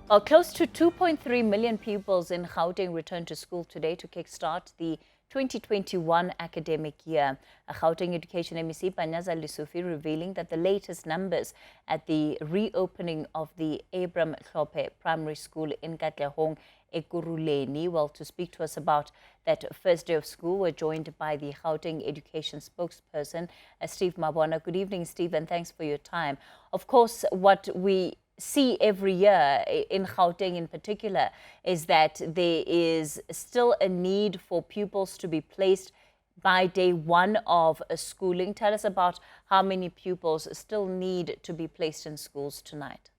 Well, close to 2.3 million pupils in Gauteng returned to school today to kickstart the 2021 academic year. A Gauteng Education MEC Panyaza Lesufi revealing that the latest numbers at the reopening of the Abram Hlophe Primary School in Katlehong, Ekurhuleni. Well, to speak to us about that first day of school, we're joined by the Gauteng Education spokesperson, Steve Mabona. Good evening, Steve, and thanks for your time. Of course, what we see every year in Gauteng in particular is that there is still a need for pupils to be placed by day one of a schooling. Tell us about how many pupils still need to be placed in schools tonight.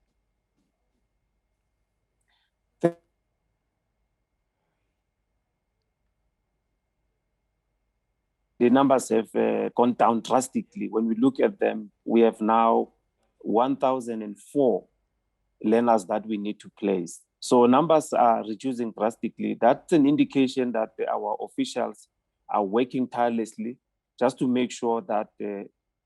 The numbers have gone down drastically. When we look at them, we have now 1,004 learners that we need to place. So numbers are reducing drastically. That's an indication that our officials are working tirelessly just to make sure that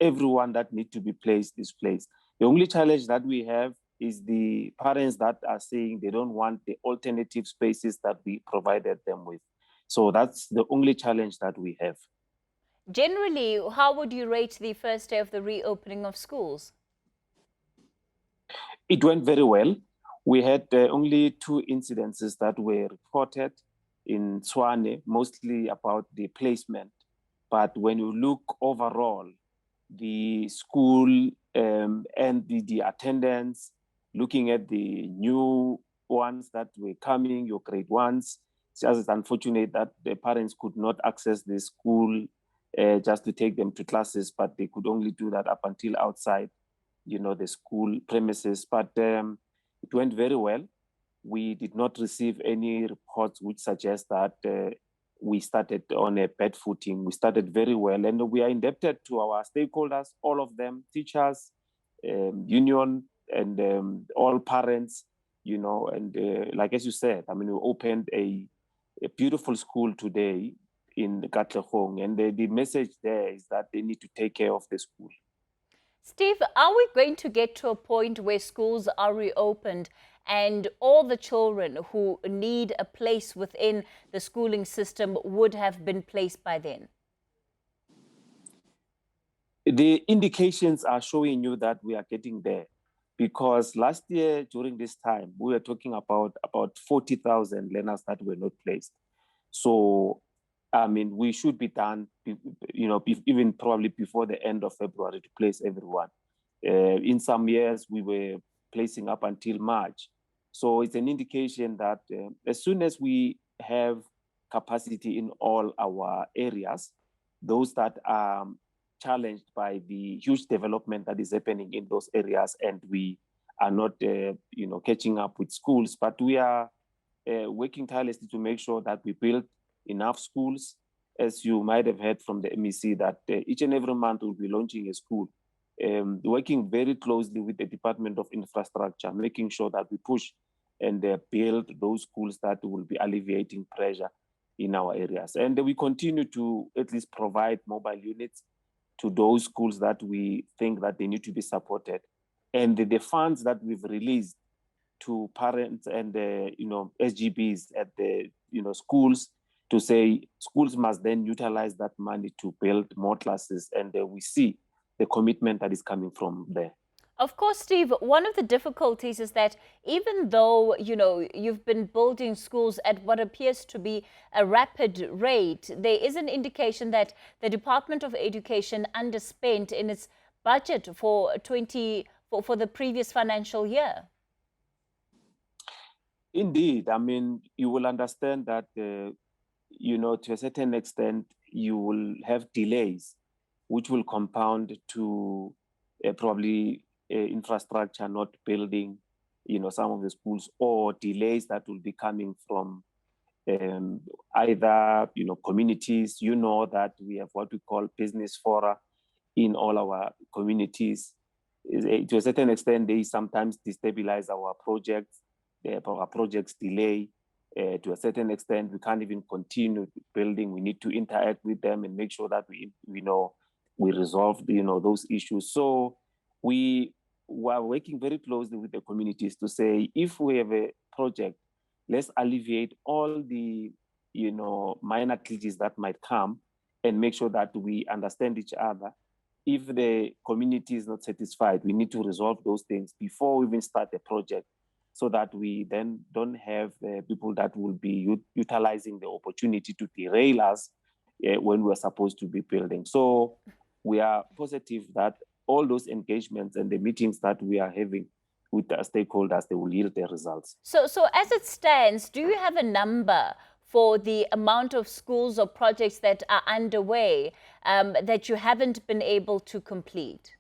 everyone that needs to be placed is placed. The only challenge that we have is the parents that are saying they don't want the alternative spaces that we provided them with. So that's the only challenge that we have. Generally, how would you rate the first day of the reopening of schools? It went very well. We had only 2 incidences that were reported in Tshwane, mostly about the placement. But when you look overall, the school and the attendance, looking at the new ones that were coming, your grade ones, it's just unfortunate that the parents could not access the school just to take them to classes, but they could only do that up until outside, the school premises. But it went very well. We did not receive any reports which suggest that we started on a bad footing. We started very well, and we are indebted to our stakeholders, all of them, teachers, union, and all parents, and like as you said, we opened a beautiful school today in Katlehong, and the message there is that they need to take care of the school. Steve, are we going to get to a point where schools are reopened and all the children who need a place within the schooling system would have been placed by then? The indications are showing you that we are getting there, because last year during this time, we were talking about 40,000 learners that were not placed. So, we should be done, even probably before the end of February to place everyone. In some years, we were placing up until March. So it's an indication that as soon as we have capacity in all our areas, those that are challenged by the huge development that is happening in those areas, and we are not, catching up with schools, but we are working tirelessly to make sure that we build enough schools. As you might have heard from the MEC, that each and every month we'll be launching a school, working very closely with the Department of Infrastructure, making sure that we push and build those schools that will be alleviating pressure in our areas. And we continue to at least provide mobile units to those schools that we think that they need to be supported. And the funds that we've released to parents and SGBs at the schools, to say schools must then utilize that money to build more classes, and we see the commitment that is coming from there. Of course, Steve, one of the difficulties is that even though, you've been building schools at what appears to be a rapid rate, there is an indication that the Department of Education underspent in its budget for the previous financial year. Indeed. You will understand that, to a certain extent, you will have delays, which will compound to probably infrastructure not building, some of the schools, or delays that will be coming from either, communities. That we have what we call business fora in all our communities. To a certain extent, they sometimes destabilize our projects. Our projects delay. To a certain extent, we can't even continue building. We need to interact with them and make sure that we resolve those issues. So we we are working very closely with the communities to say, if we have a project, let's alleviate all the, minor glitches that might come and make sure that we understand each other. If the community is not satisfied, we need to resolve those things before we even start the project, so that we then don't have people that will be utilizing the opportunity to derail us when we're supposed to be building. So we are positive that all those engagements and the meetings that we are having with the stakeholders, they will yield their results. So as it stands, do you have a number for the amount of schools or projects that are underway that you haven't been able to complete?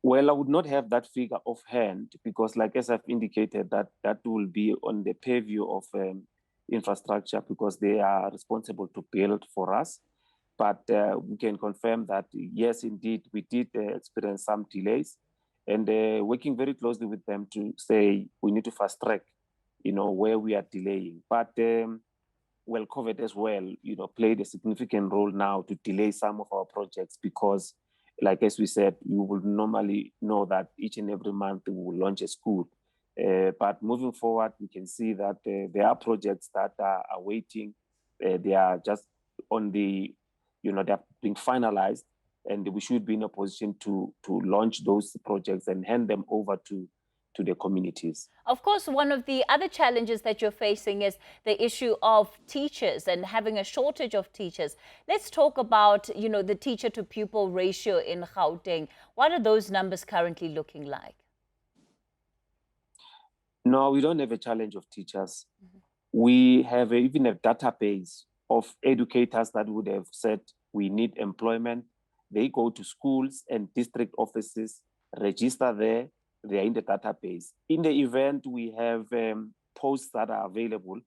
Well, I would not have that figure offhand because, like as I've indicated, that will be on the purview of infrastructure because they are responsible to build for us. But we can confirm that, yes, indeed, we did experience some delays, and working very closely with them to say we need to fast track, where we are delaying. But COVID as well, played a significant role now to delay some of our projects because, like as we said, you will normally know that each and every month we will launch a school. But moving forward, we can see that there are projects that are waiting. They are just on the, they're being finalized, and we should be in a position to launch those projects and hand them over to the communities. Of course, one of the other challenges that you're facing is the issue of teachers and having a shortage of teachers. Let's talk about, the teacher-to-pupil ratio in Gauteng. What are those numbers currently looking like? No, we don't have a challenge of teachers. Mm-hmm. We have even a database of educators that would have said we need employment. They go to schools and district offices, register there. They are in the database. In the event we have posts that are available,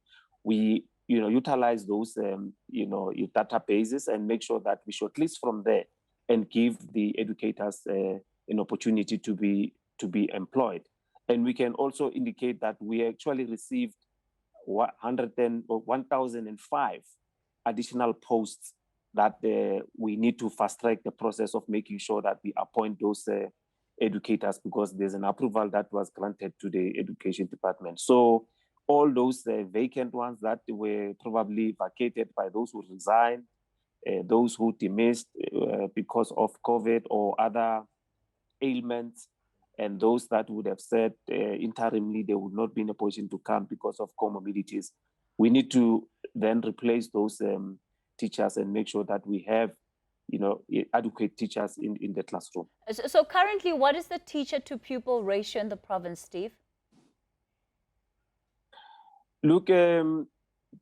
we utilize those databases and make sure that we shortlist from there and give the educators an opportunity to be employed. And we can also indicate that we actually received 1,005 additional posts that we need to fast track the process of making sure that we appoint those educators because there's an approval that was granted to the education department. So all those vacant ones that were probably vacated by those who resigned, those who dismissed because of COVID or other ailments, and those that would have said interimly they would not be in a position to come because of comorbidities, we need to then replace those teachers and make sure that we have adequate teachers in the classroom. So currently, what is the teacher-to-pupil ratio in the province, Steve? Look,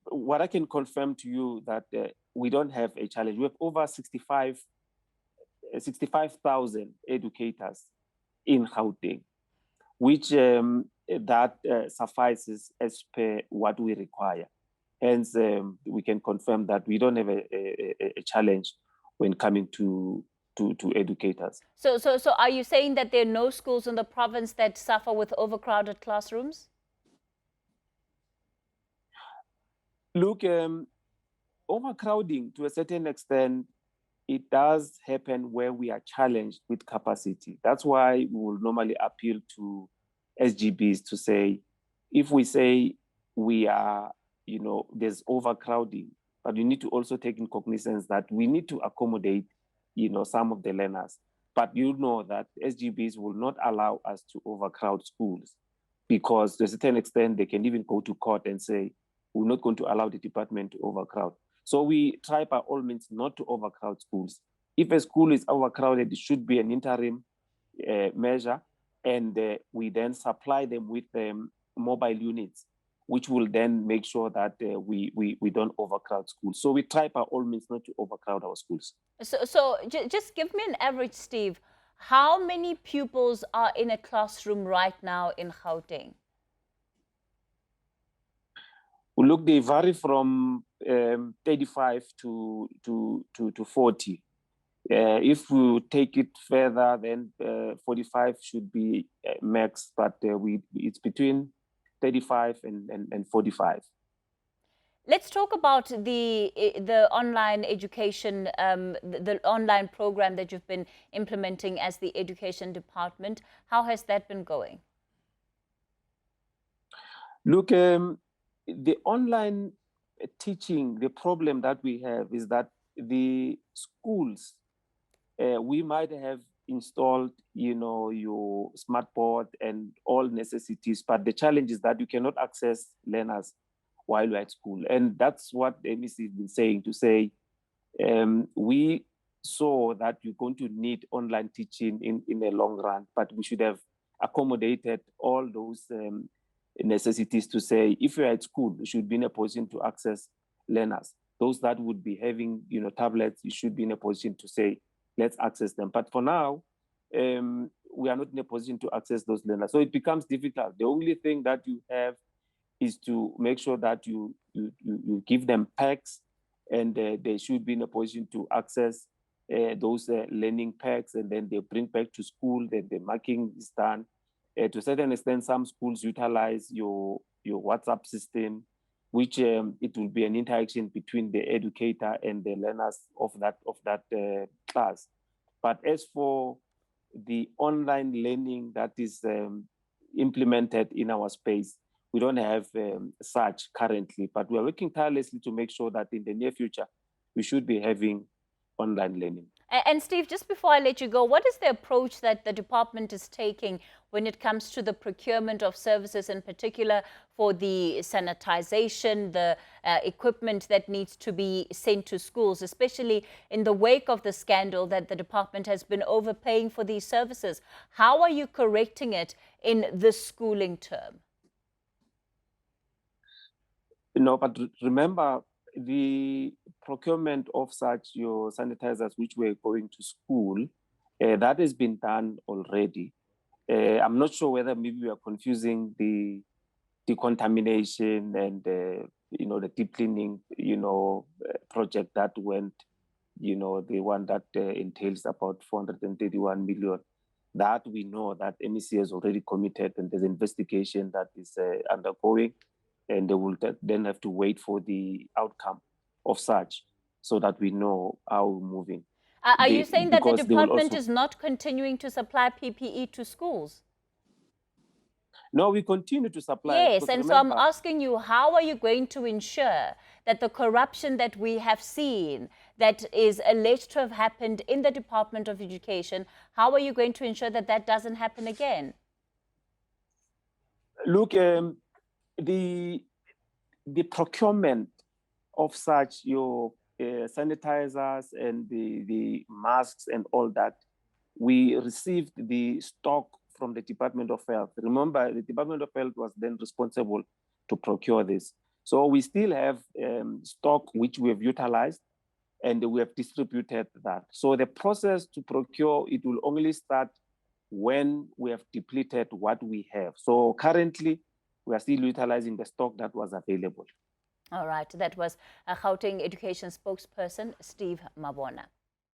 what I can confirm to you that we don't have a challenge. We have over 65,000 educators in Gauteng, which that suffices as per what we require. Hence, we can confirm that we don't have a challenge when coming to educators. So are you saying that there are no schools in the province that suffer with overcrowded classrooms? Look, overcrowding to a certain extent, it does happen where we are challenged with capacity. That's why we will normally appeal to SGBs to say, if we say we are, there's overcrowding, but we need to also take in cognizance that we need to accommodate, some of the learners. But that SGBs will not allow us to overcrowd schools because to a certain extent, they can even go to court and say, we're not going to allow the department to overcrowd. So we try by all means not to overcrowd schools. If a school is overcrowded, it should be an interim measure, and we then supply them with mobile units, which will then make sure that we don't overcrowd schools. So we try by all means not to overcrowd our schools. So just give me an average, Steve. How many pupils are in a classroom right now in Gauteng? Look, they vary from 35 to 40. If we take it further, then 45 should be max, but it's between 35 and 45. Let's talk about the online education, the online program that you've been implementing as the education department. How has that been going? Look, the online teaching, the problem that we have is that the schools, we might have installed, your smart board and all necessities, but the challenge is that you cannot access learners while you're at school. And that's what the MEC has been saying, to say, we saw that you're going to need online teaching in the long run, but we should have accommodated all those necessities to say, if you're at school, you should be in a position to access learners. Those that would be having, tablets, you should be in a position to say, let's access them. But for now, we are not in a position to access those learners. So it becomes difficult. The only thing that you have is to make sure that you give them packs, and they should be in a position to access those learning packs, and then they bring back to school, then the marking is done. To a certain extent, some schools utilize your WhatsApp system, which it will be an interaction between the educator and the learners of that class. But as for the online learning that is implemented in our space, we don't have such currently, but we are working tirelessly to make sure that in the near future, we should be having online learning. And Steve, just before I let you go, what is the approach that the department is taking when it comes to the procurement of services, in particular for the sanitization, the equipment that needs to be sent to schools, especially in the wake of the scandal that the department has been overpaying for these services? How are you correcting it in this schooling term? But remember, the procurement of such your sanitizers, which were going to school, that has been done already. I'm not sure whether maybe we are confusing the decontamination and the deep cleaning project that went, the one that entails about 431 million. That we know that MEC has already committed, and there's an investigation that is undergoing. And they will then have to wait for the outcome of such, so that we know how we're moving. Are you saying that the department is not continuing to supply PPE to schools? No, we continue to supply. Yes, and so I'm asking you, how are you going to ensure that the corruption that we have seen, that is alleged to have happened in the Department of Education, how are you going to ensure that that doesn't happen again? Look, the procurement of such your sanitizers and the masks and all that, we received the stock from the Department of Health. Remember, the Department of Health was then responsible to procure this. So we still have stock which we have utilized, and we have distributed that. So the process to procure, it will only start when we have depleted what we have. So currently, we are still utilizing the stock that was available. All right, that was a Gauteng education spokesperson, Steve Mabona.